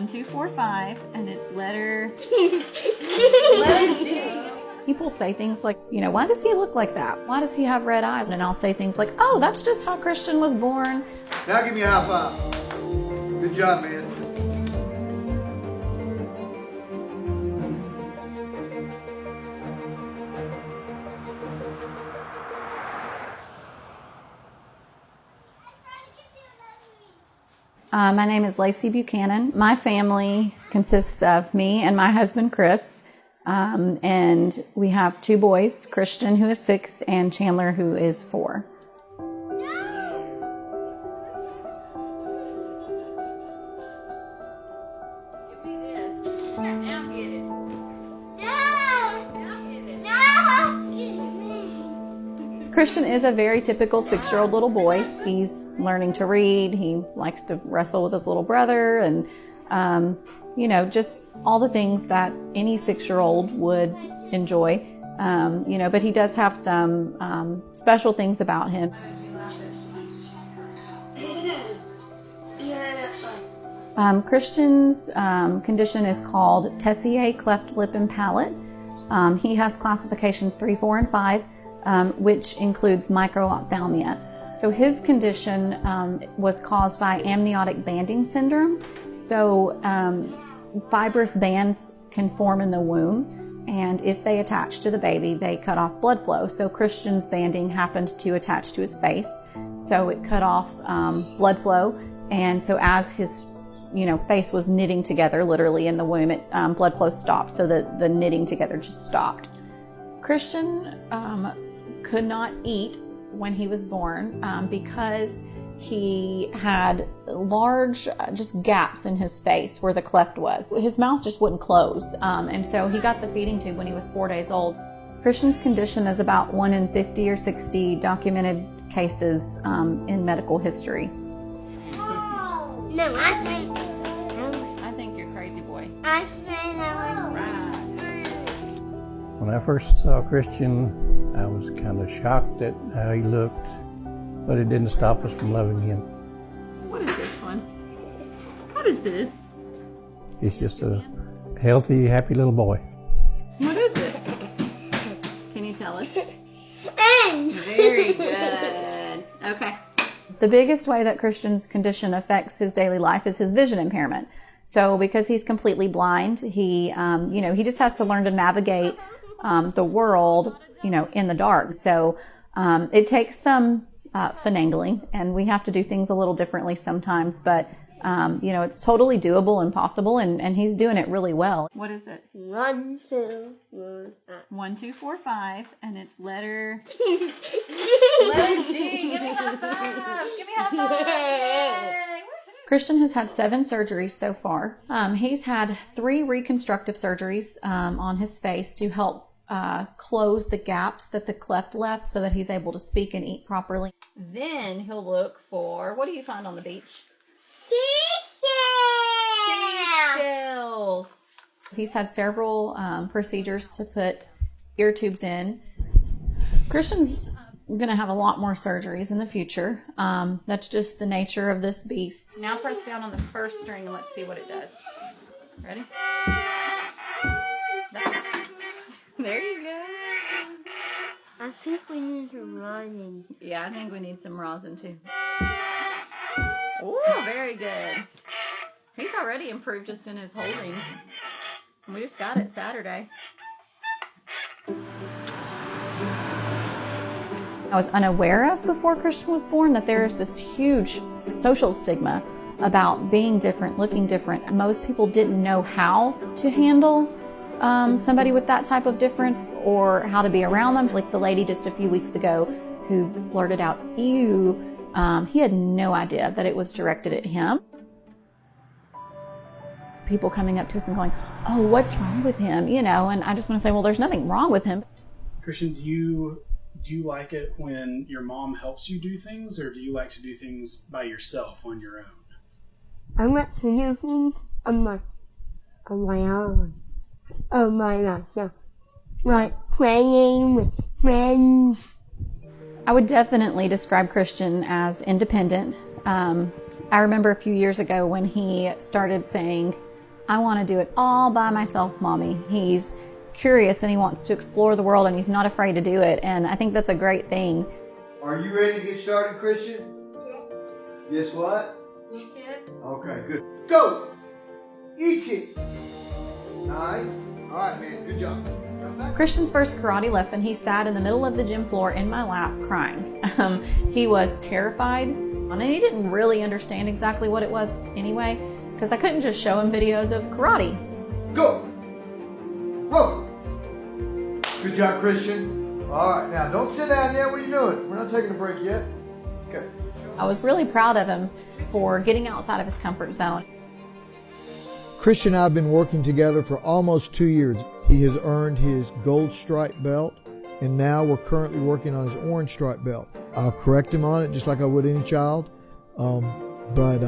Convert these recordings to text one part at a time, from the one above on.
1245, and it's letter D. People say things like, why does he look like that? Why does he have red eyes? And I'll say things like, oh, that's just how Christian was born. Now give me a high five. Good job, man. My name is Lacey Buchanan. My family consists of me and my husband, Chris. And we have 2 boys, Christian, who is 6, and Chandler, who is 4. Christian is a very typical 6-year-old little boy. He's learning to read. He likes to wrestle with his little brother and, just all the things that any 6-year-old would enjoy. But he does have some special things about him. Christian's condition is called Tessier cleft lip and palate. He has classifications 3, 4, and 5. Which includes microphthalmia. So his condition was caused by amniotic banding syndrome. So fibrous bands can form in the womb, and if they attach to the baby, they cut off blood flow. So Christian's banding happened to attach to his face, so it cut off blood flow. And so as his face was knitting together, literally in the womb, blood flow stopped, so the knitting together just stopped. Christian could not eat when he was born because he had large just gaps in his face where the cleft was. His mouth just wouldn't close, and so he got the feeding tube when he was 4 days old. Christian's condition is about 1 in 50 or 60 documented cases in medical history. Oh, no, I think you're crazy, boy. I think I was Right. When I first saw Christian, I was kind of shocked at how he looked, but it didn't stop us from loving him. What is this one? What is this? He's just a healthy, happy little boy. What is it? Can you tell us? And Very good. Okay. The biggest way that Christian's condition affects his daily life is his vision impairment. So because he's completely blind, he just has to learn to navigate the world, in the dark. So it takes some finagling, and we have to do things a little differently sometimes, but it's totally doable and possible, and he's doing it really well. What is it? 1, 2, 1245, and it's letter D. Give me high fives. Give me high fives. Yay. Christian has had 7 surgeries so far. He's had 3 reconstructive surgeries on his face to help close the gaps that the cleft left so that he's able to speak and eat properly. Then he'll look for, what do you find on the beach? Seashells. He's had several procedures to put ear tubes in. Christian's going to have a lot more surgeries in the future. That's just the nature of this beast. Now press down on the first string and let's see what it does. Ready? There you go. I think we need to run. Yeah, I think we need some rosin too. Oh, very good. He's already improved just in his holding. We just got it Saturday. I was unaware of before Christian was born that there's this huge social stigma about being different, looking different. Most people didn't know how to handle somebody with that type of difference or how to be around them. Like the lady just a few weeks ago who blurted out, "Ew," he had no idea that it was directed at him. People coming up to us and going, "Oh, what's wrong with him?" And I just want to say, well, there's nothing wrong with him. Christian, do you like it when your mom helps you do things, or do you like to do things by yourself on your own? I want to do things on my own. By myself. Like playing with friends. I would definitely describe Christian as independent. I remember a few years ago when he started saying I want to do it all by myself, Mommy. He's curious and he wants to explore the world and he's not afraid to do it. And I think that's a great thing. Are you ready to get started, Christian? Yes, what? Yes. Okay, good. Go! Eat it! Nice. All right, man. Good job. Come back. Christian's first karate lesson, he sat in the middle of the gym floor in my lap crying. He was terrified, and he didn't really understand exactly what it was anyway, because I couldn't just show him videos of karate. Go! Whoa! Good job, Christian. All right, now don't sit down yet. What are you doing? We're not taking a break yet. Okay. I was really proud of him for getting outside of his comfort zone. Christian and I have been working together for almost 2 years. He has earned his gold stripe belt, and now we're currently working on his orange stripe belt. I'll correct him on it just like I would any child, but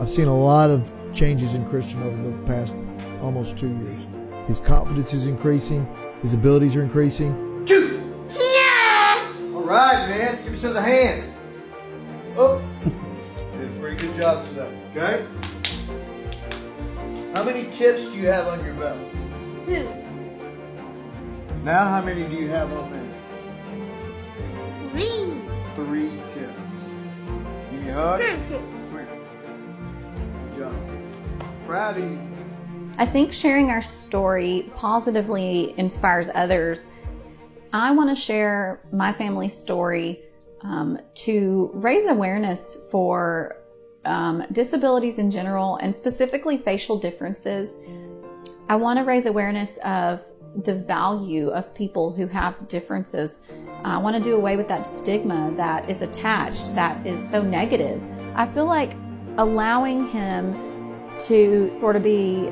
I've seen a lot of changes in Christian over the past almost 2 years. His confidence is increasing, his abilities are increasing. Two! Yeah! All right, man. Give yourself a hand. Oh, did a pretty good job today. Okay? How many tips do you have on your belt? 2. Now, how many do you have on there? 3. 3 tips. Give me a hug. 3. Good job. Proud of you. I think sharing our story positively inspires others. I want to share my family's story to raise awareness for disabilities in general and specifically facial differences. I want to raise awareness of the value of people who have differences. I want to do away with that stigma that is attached, that is so negative. I feel like allowing him to sort of be,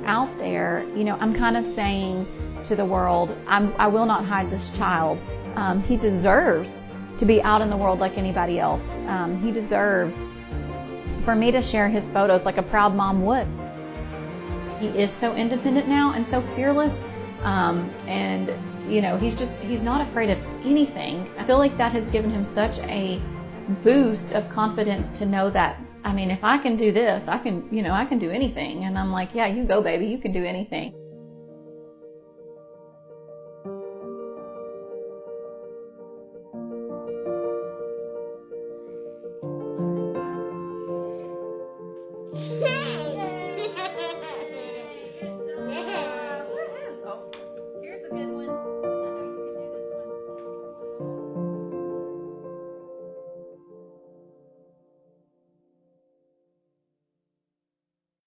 out there, I'm kind of saying to the world, I will not hide this child. He deserves to be out in the world like anybody else. He deserves for me to share his photos like a proud mom would. He is so independent now and so fearless. And he's not afraid of anything. I feel like that has given him such a boost of confidence to know that, if I can do this, I can do anything. And I'm like, yeah, you go, baby, you can do anything.